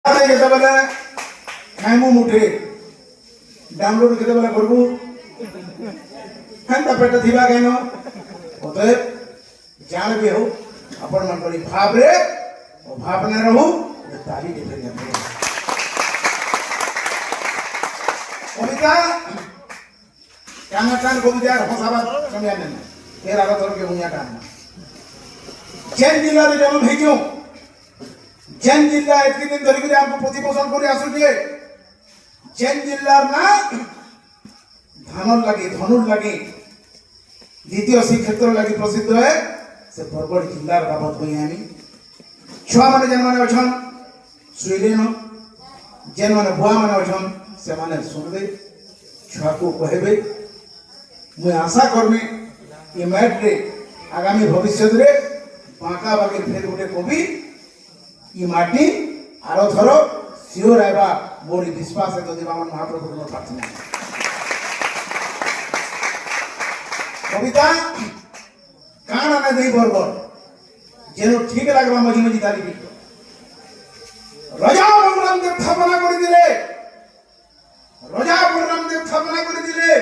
କେତେବେଳେ ଖାଇମୁ ମୁଠେ ଡାଉନଲୋଡ କେତେବେଳେ କରିବୁ ହେନ୍ତା ପେଟ ଥିବା କେନ ଅତଏବ ଜାଣ ବି ହଉ ଆପଣ ମାନଙ୍କର ଭାବରେ ଅଭାବ ନ ରହୁ ତାରି କବିତା କାନ କବିତା ହସାବା ସମୟ ନେନ ଫେର ଆଗ ଥର କେ ହୁña କାନ ଯେନ୍ ଜିଲ୍ଲାରେ ଜନ୍ମ ହେଇଛୁ जेन जिल्ला एतकी दिन धरिक हमको प्रतिपोषण कर आसुचे जेन जिल्लार ना धनुर लगे द्वितीय श्रीक्षेत्र लगे प्रसिद्ध है से बरगढ़ जिल्लार बाबत हुई आमी छुआ माने जेन माने अछन सुइलेन जेन माने बुआ माने अछन से माने सुनबे छुआ को कहबे मुई आशा करमे ये मैट रे आगामी भविष्य रे बांका बागे फेर गोटे कवि ये माटी आरो थरो सियोर आइबा मोरी विश्वास है तो देवामन महाप्रभु को प्रार्थना कविता काना ना देई बरबर जेनो ठीक लागबा मझी मझी ताली भी राजा बलराम देव स्थापना करि दिले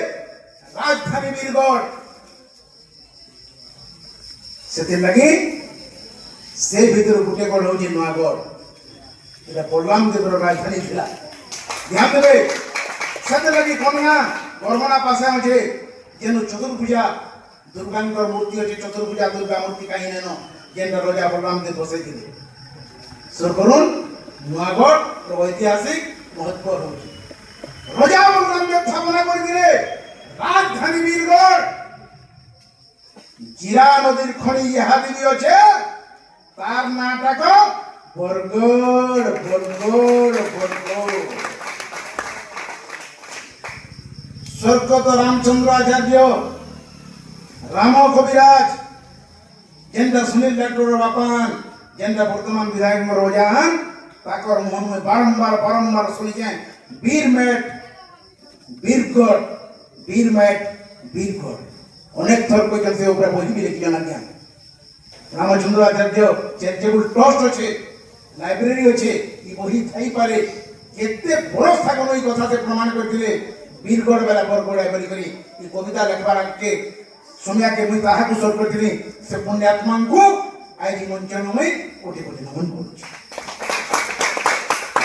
राजधानी वीरगढ़ सेते लगी से भीतर गुटे गढ़ हूँ नुआगढ़ ये बलराम देवर राजधानी थिला ध्यान देवे सत लगी कमना बरमना पासे अच्छे जेनु चतुर्भुजा दुर्गांकर मूर्ति अच्छे चतुर्भुजा दुर्गा मूर्ति कहीं नेनो जेन राजा बलराम देव बसई दिले सरकरुन नुआगढ़ तो ऐतिहासिक महत्व होची राजा बलराम देव स्थापना कर दिले राजधानी वीरगढ़ जीरा नदीर खणी यहा देवी अच्छे तार नाटक बरगढ़ स्वर्गत रामचंद्र आचार्य राम कविराज जेनटा सुनील डॉक्टर बापान जेनटा वर्तमान विधायक में रोजान ताकर मन में बारंबार सुनिचे वीरगढ़ अनेक थर कोई से ऊपर बही भी लिखी जाना ज्ञान रामचंद्र आचार्य चैरिटेबल ट्रस्ट अच्छे लाइब्रेरी अच्छे ये बही थाई पारे केते बड़ स्थान ई कथा से प्रमाण करथिले वीरगढ़ बेला बरगढ़ आइबरी करी ये कविता लिखबार के सोनिया के मुई ताहा को सर करथिली से पुण्यात्मा को आज मंचन में कोटि नमन करूछि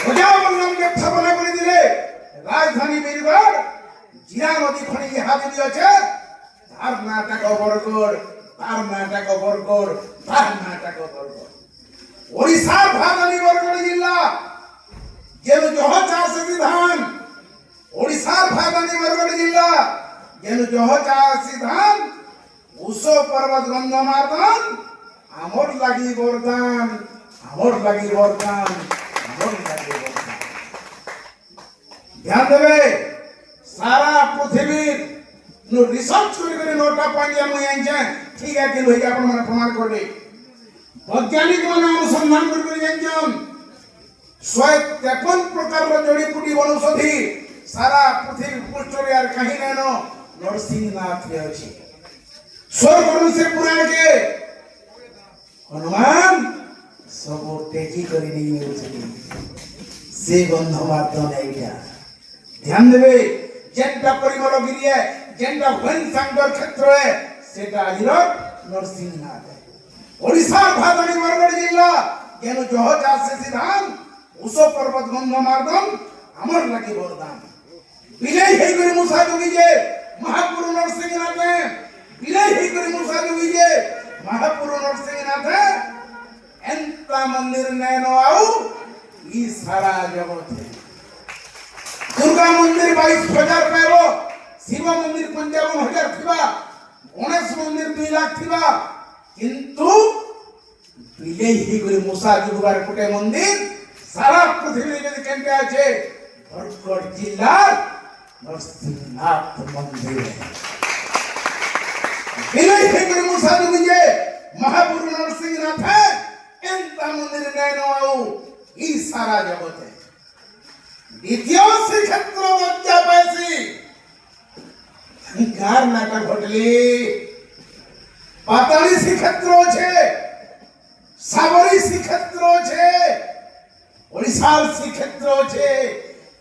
राजा बलराम के स्थापना कर दिले राजधानी वीरगढ़ जीरा नदी खणी यहा देवी अच्छे तार नाटक बरगढ़ ओडिशा भागनी बरगढ़ जिला जेनु जह चासी धान ओडिशा भागनी बरगढ़ जिला जेनु जह चासी धान उषो पर्वत गंधमार्दन आमर लगी वरदान ध्यान देवे सारा पृथ्वी नो रिसर्च करी नोटा पांडिया मुई आइछे ठीक है कि लोही आपण माने प्रमाण करबे वैज्ञानिक माने अनुसंधान करी जानजन 153 प्रकार रो जड़ी बूटी वनौषधि सारा पृथ्वी पृष्ठ रे यार कहीं नेनो नरसिंहनाथ रे अछि स्वर्ग से पुराण के हनुमान सब टेकी करी नहीं होछि से गंध मात्र नैया ध्यान देवे जेंटा परिमल गिरी है जेंटा वन संगर क्षेत्र है सेटा आजिर नरसिंहनाथ है ओडिशा भागनी बरगढ़ जिला जेनु जह चासे सिधान उषो पर्वत गंधमार्दन अमर लगी वरदान विजय हे करी मूसा जोगी जे महापुरु नरसिंहनाथ विजय हे करी मूसा जोगी जे महापुरु नरसिंहनाथ एंता मंदिर नैनो आउ ई सारा जगत है दुर्गा मंदिर 22,000 पैबो शिव मंदिर 55,000 थिबा गणेश मंदिर 2 लाख थिबा किंतु विजय ही गुरु मूसा जुगबार कोटे मंदिर सारा पृथ्वी जदि केनते आछे बरगढ़ जिला नरसिंहनाथ मंदिर विजय ही गुरु मूसा जुगे महापुरु नरसिंहनाथ एंता मंदिर नैनो आउ ई सारा जगत है द्वितीय श्रीक्षेत्र लज्जा पैसी कार नाटक घटली पाताली श्रीक्षेत्र छे साबरी श्रीक्षेत्र छे ওড়িশার শ্রীক্ষেত্র আছে,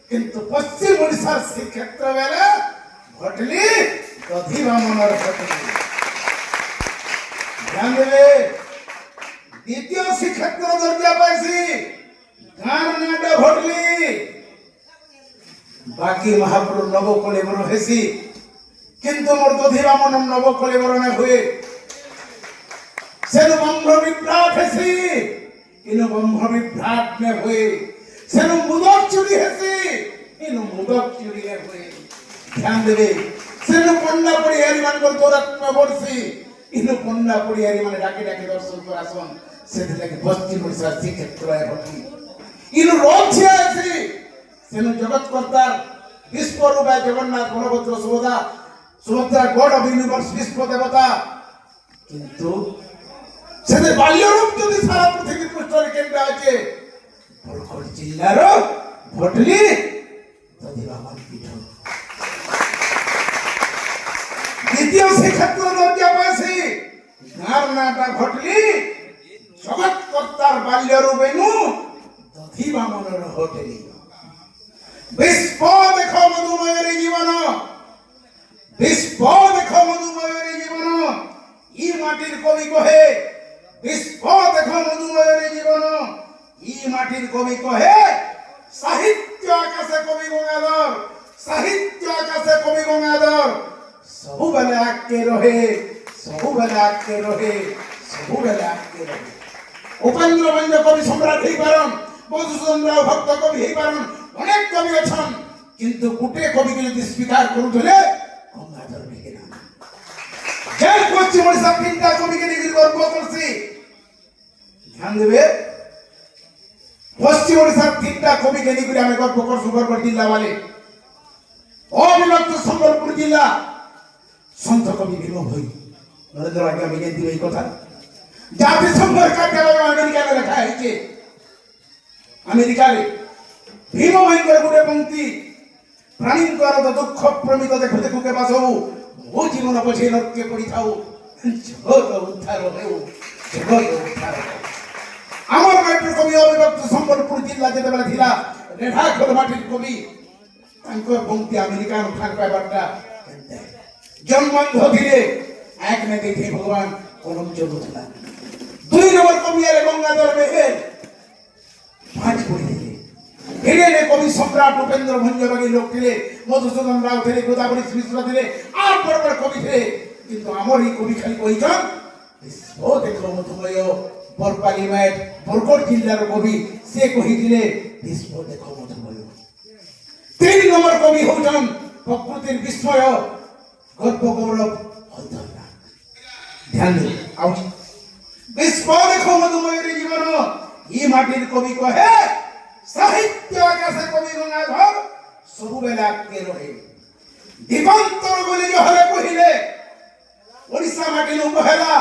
কিন্তু পশ্চিম ওড়িশার শ্রীক্ষেত্র বেলে ঘটলি দধিবামনের ঘটলি। ধ্যান দেবে। দ্বিতীয় শ্রীক্ষেত্র দরজা পাইছি গাঁর নাটা ঘটলি। বাকি মহাপ্রভু নবকলেবর হেসি, কিন্তু মোর দধিবামন নবকলেবরণে হুয়ে সেনু ব্রহ্ম বিভ্রাট হেসি, ইনু ব্রহ্ম বিভ্রাট নে হুয়ে সেনু মুদক চুরি হেসি, ইনু মুদক চুরি নে হুয়ে। ধ্যান দেবে। সেনু পন্ডা পড়ি হারি মান কর তোরাত্ম বর্ষি, ইনু পন্ডা পড়ি হারি মানে ডাকে ডাকে দর্শন করাসন। সেদিকে পশ্চিম ওড়িশার শ্রীক্ষেত্র ঘটলি। ইনু রয়েছে আছে সেনু জগৎ কর্তার বিশ্বরূপায় Jagannath Balabhadra Subhadra god of universe বিশ্ব দেবতা। কিন্তু সেদের বাল্যরূপ যদি সারা পৃথিবী পৃষ্ঠরে কেন্দ্রে আছে বরগড় জিল্লার ভটলি দধিবামন পীঠ। দ্বিতীয় শ্রীক্ষেত্র দরজা পাইছি গাঁর নাটা ঘটলি। জগৎ কর্তার বাল্যরূপ এনু দধিবামনের হোটেলি। বিশ্ব দেখো মধুময়ের জীবন, বিশ্ব দেখো মধুময়ের জীবন। ই মাটির কবি কহে বিশ্ব দেখো মধুময়ের জীবন। ই মাটির কবি কহে সাহিত্য আকাশে কবি গঙ্গাধর, সাহিত্য আকাশে কবি গঙ্গাধর। সবুবেলে আটকে রহে, সবুবেলে আটকে রহে, সবুবেলে আটকে রহে। উপেন্দ্র ভঞ্জ কবি সম্রাট হই পারন, মধুসূদন রাও ভক্ত কবি হই পারন, অনেক কবি আছেন, কিন্তু গোটে কবিকে যদি স্বীকার করুলে গঙ্গাধর ভেঙে না। যে পশ্চিম ওড়িশা তিনটা কবিকে নিয়ে গর্ব করছি। ধ্যান দেবে। পশ্চিম ওড়িশার তিনটা কবিকে নিয়ে আমি গর্ব করছি। বরগড় জিল্লা বলে অবিভক্ত সম্বলপুর জিল্লা সন্ত কবি ভীম ভৈ। নরেন্দ্র আগে আমি জানতে এই কথা জাতিসংঘের কার্যালয় আমেরিকায় লেখা হয়েছে। আমেরিকারে ভীম ভৈঙ্কর গুড়ে পঙ্ক্তি প্রাণীঙ্কর দুঃখ প্রমিত দেখু দেখুকে বাসবু ও জীবন বোঝে নরকে পড়িথাও জগৎ উদ্ধার হেউ, জগৎ উদ্ধার হেউ। আমার মাটির কবি অবিভক্ত সম্বলপুর জিল্লা যেতেবেলা ଥିଲା রেঢাখোল মাটির কবি। তাঙ্কর পঙ্ক্তি আমেরিকান খান পাইবারটা জন্মান্ধ ধীরে এক না দেখে ভগবান কলম চলুতলা। দুই নম্বর কবি আরে গঙ্গাধর মেহের পাঁচ পড়ি দিলে হেরে কবি সম্রাট উপেন্দ্র ভঞ্জবাগী লোক ଥିଲେ, মধুসূদন রাও ଥିଲେ, গোদাবরী মিশ্র ଥିଲେ, আর বড় বড় কবি ଥିଲେ। কিন্তু আমার এই কবি খালি কইছন বিশ্ব দেখো মধুময়। বরপালি মায়ের বরগড় জিল্লার কবি সে কহিছিলে বিশ্ব দেখো মধুময়। তিন নম্বর কবি হচ্ছেন প্রকৃতির বিস্ময় গর্ব গৌরব হলধরনাথ। ধ্যান দিন। বিশ্ব দেখো মধুময়ের জীবন। ই মাটির কবি কহে সাহিত্য আকাশে কবি গঙ্গাধর সবুবেলা আটকে রহে। দিগন্তর বলি জহরে কহিলে ওড়িশা মাটির উপহেলা।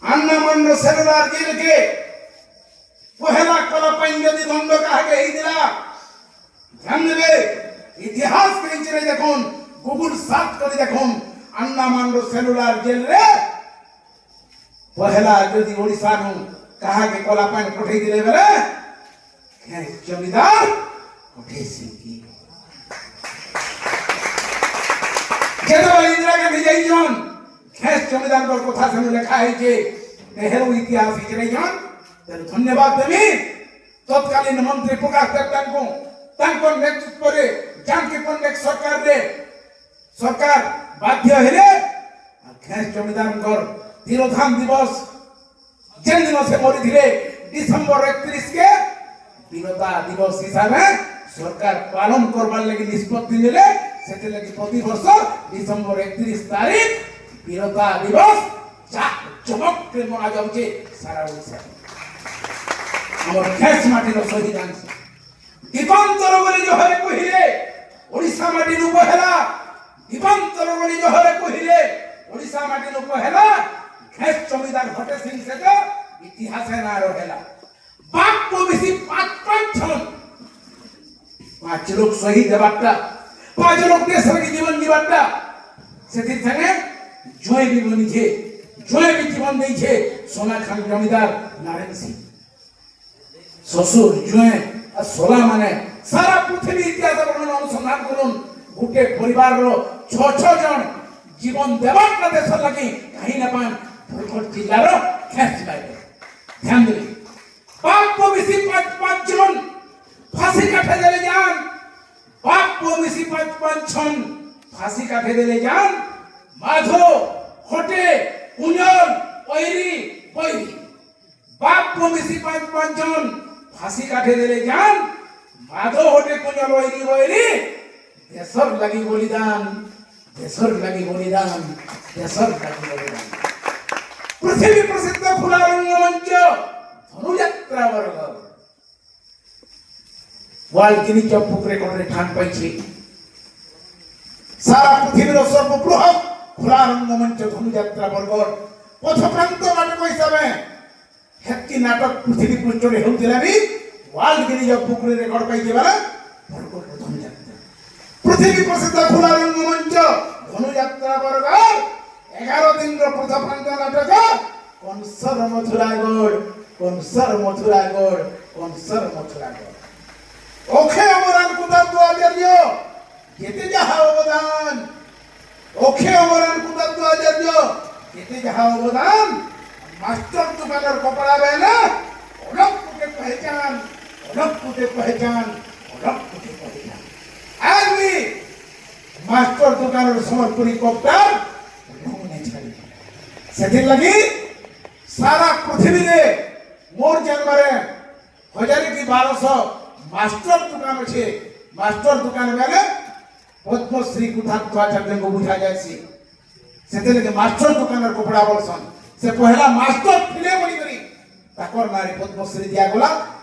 আন্নামান্ড সেলুলার জেলকে পহেলা কলা পাইন যদি দণ্ড কাহাকে এই দিলা। ধ্যান দেবে। ইতিহাস পেয়েছে দেখুন, গুগল সার্চ করে দেখুন আন্নামান্ড সেলুলার জেল রে পহেলা যদি ওড়িশা নু কাহাকে কলা পাইন পঠাই দিলে বেলে জমিদার উঠেছি কি। যেতবেলে ইন্দিরা গান্ধী যাইছন খেস জমিদারଙ୍କର কথা সেনু লেখা হয়েছে। নেহেরু ইতিহাস হয়েছে যাইছন। তেଣୁ ଧନ୍ୟବାଦ ଦେବି ତତ୍କାଳୀନ ମନ୍ତ୍ରୀ ପ୍ରକାଶ ଦେବତାଙ୍କୁ। ତାଙ୍କ ନେତୃତ୍ୱରେ ଜାନକୀ ପଟ୍ଟନାୟକ ସରକାର ବାଧ୍ୟ ହେଲେ ଖେସ ଜମିଦାରଙ୍କର ତିରୋଧାନ ଦିବସ ଯେନ୍ ଦିନ ସେ ମରିଥିଲେ ডিসেম্বর 31 কে বীরতা দিবস হিসাবে সরকার পালন করবার লাগি নিষ্পত্তি নিলে। সেতে লাগি প্রতি বর্ষ ডিসেম্বর 31 তারিখ বীরতা দিবস চমককে মনা যাচ্ছে সারা ওড়িশা। আমার খেস মাটির শহীদাংশ দীপান্তর বলি জহরে কহিলে ওড়িশা মাটির উপহেলা। দীপান্তর বলি জহরে কহিলে ওড়িশা মাটির উপহেলা। খেস জমিদার ঘটে সিং সেট ইতিহাসে না রহেলা। বাক্য বেশি পাঁচ জন 5 লোক শহীদ হেবারটা, 5 লোক দেশের জীবন দিবারটা। সেটির সঙ্গে জয় বি বনিছে, জয় বি জীবন দিয়েছে সোনা খান জমিদার নারায়ণ সিং। শ্বশুর জুয়ে আর সোলা মানে সারা পৃথিবী ইতিহাস বর্ণনা অনুসন্ধান করুন গোটে পরিবারর ছ ছ জন জীবন দেবার না দেশের লাগি কাহি না পান বরগড় জিল্লার খেস পাইবে ধ্যান দেবে বাপ মিশি পাঁচ জন ফাঁসি কাঠে দিলে যান বাপ মিশি পাঁচ জন ফাঁসি কাঠে দিলে যান মাধো হটে কুঞ্জল ওইরি বৈরি বাপ মিশি পাঁচ জন ফাঁসি কাঠে দিলে যান মাধো হটে কুঞ্জল ওইরি বৈরি দেশর লাগি বলিদান দেশর লাগি বলিদান দেশর লাগি বলিদান পৃথিবী প্রসিদ্ধ খোলা রঙ্গমঞ্চ ধনুযাত্রা বরগড় ওয়ার্ল্ড গিনিজ বুক রেকর্ডে ঠান পাইছে সারা পৃথিবীর সর্ববৃহৎ খোলা রঙ্গমঞ্চ ধনুযাত্রা বরগড় পথপ্রান্ত নাটক হিসাবে হেতকি নাটক পৃথিবী পৃষ্ঠরে হেউଥିଲା ବି ওয়ার্ল্ড গিনিজ বুক রেকর্ড পাইছে বেলা বরগড় ধনুযাত্রা পৃথিবী প্রসিদ্ধ খোলা রঙ্গমঞ্চ ধনুযাত্রা বরগড় 11 দিনর পথপ্রান্ত নাটক কনসর মথুরাগড় কনসর মথুরাগড় কনসর মথুরাগড় ওখে অমরান কুতাব্দ আচার্য কেতে যাহা অবদান ওখে অমরান কুতাব্দ আচার্য কেতে যাহা অবদান মাস্টার দোকানের কপড়া বেলা অলপ কুটে পহচান অলপ কুটে পহচান অলপ কুটে পহচান আজ भी মাস্টার দোকানের সমর্পণী কপ্টার ঢুকনে ছাড়ি সেদিন লাগি সারা পৃথিবীরে মোর জানবারে 1000 কি 1200 মাস্টার দোকান আছে মাস্টার দোকান বেলে পদ্মশ্রী কুঠাত্ত আচার্যଙ୍କୁ বুঝা যায়ছি সেতেলে মাস্টার দোকানের কপড়া বলছন সে পহলা মাস্টার ফিলে বলি করি তাকর নারে পদ্মশ্রী দিয়া গলা